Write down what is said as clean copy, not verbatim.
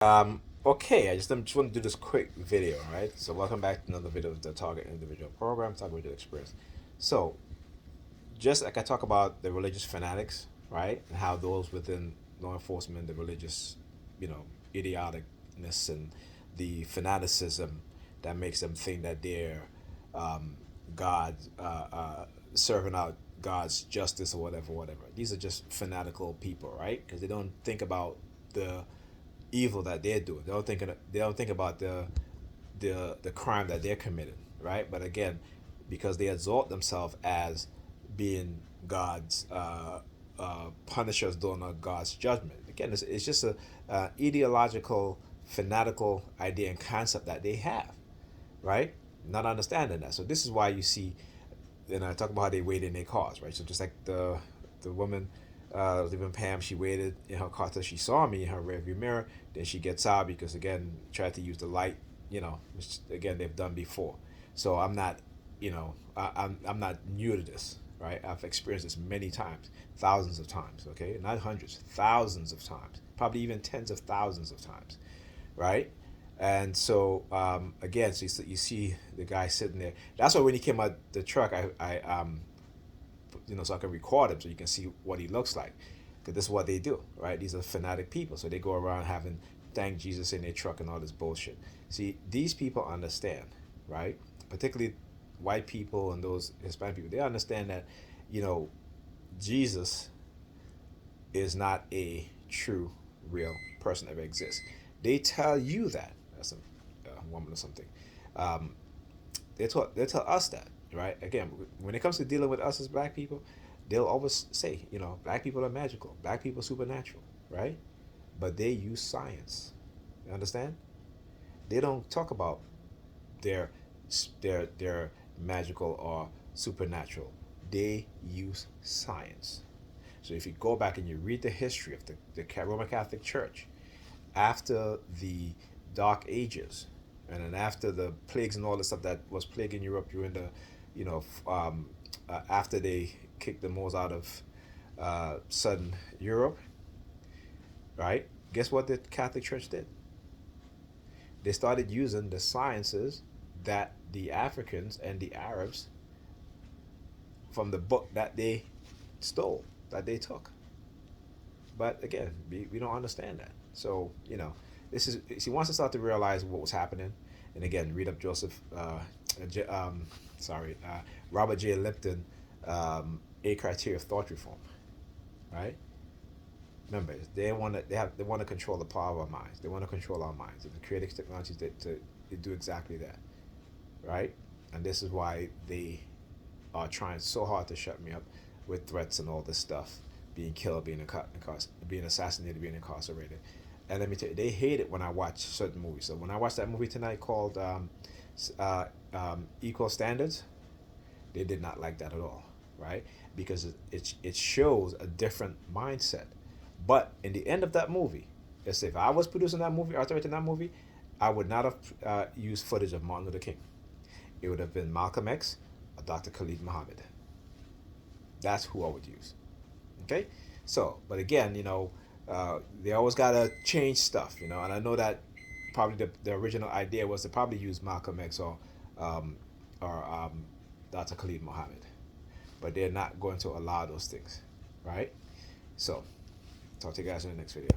Okay, I just want to do this quick video, right? So welcome back to another video of the Target Individual Program, Target Individual Experience. So just like I talk about the religious fanatics, right? And how those within law enforcement, the religious, idioticness and the fanaticism that makes them think that they're um, God, serving out God's justice or whatever, whatever. These are just fanatical people, right? Because they don't think about the evil that they're doing. They don't think about the crime that they're committing, right? But again, because they exalt themselves as being God's punishers during God's judgment. Again, it's just a ideological, fanatical idea and concept that they have, right? Not understanding that. So this is why you see, and I talk about how they wait in their cars, right? So just like the woman, living Pam, she waited in her car till she saw me in her rearview mirror. Then she gets out because again, tried to use the light, which again they've done before. So I'm not, I'm not new to this, right? I've experienced this many times, thousands of times. Okay, not hundreds, thousands of times, probably even tens of thousands of times, right? And so again, so you see the guy sitting there. That's why when he came out the truck, so I can record him so you can see what he looks like. Because this is what they do, right? These are fanatic people. So they go around having thank Jesus in their truck and all this bullshit. See, these people understand, right? Particularly white people and those Hispanic people, they understand that, you know, Jesus is not a true, real person that ever exists. They tell you that. That's a woman or something. Um, they tell us that, right? Again, when it comes to dealing with us as black people, they'll always say, black people are magical, black people are supernatural, right? But they use science. You understand? They don't talk about their their magical or supernatural. They use science. So if you go back and you read the history of the Roman Catholic Church after the Dark Ages, and then after the plagues and all the stuff that was plaguing Europe during the, after they kicked the Moors out of southern Europe, right? Guess what the Catholic Church did? They started using the sciences that the Africans and the Arabs from the book that they stole, that they took. But again, we don't understand that. So, this is, he wants to start to realize what was happening. And again, read up sorry, Robert J. Lipton, A Criteria of Thought Reform, right? Remember, they want to control the power of our minds. They want to control our minds. And the creative technologies to do exactly that, right? And this is why they are trying so hard to shut me up with threats and all this stuff, being killed, being assassinated, being incarcerated. And let me tell you, they hate it when I watch certain movies. So when I watched that movie tonight called Equal Standards, they did not like that at all, right? Because it shows a different mindset. But in the end of that movie, let's say if I was producing that movie or directing that movie, I would not have used footage of Martin Luther King. It would have been Malcolm X or Dr. Khalid Muhammad. That's who I would use. Okay? So, but again, they always got to change stuff, and I know that probably the original idea was to probably use Malcolm X um, or Dr. Khalid Muhammad. But they're not going to allow those things, right? So, talk to you guys in the next video.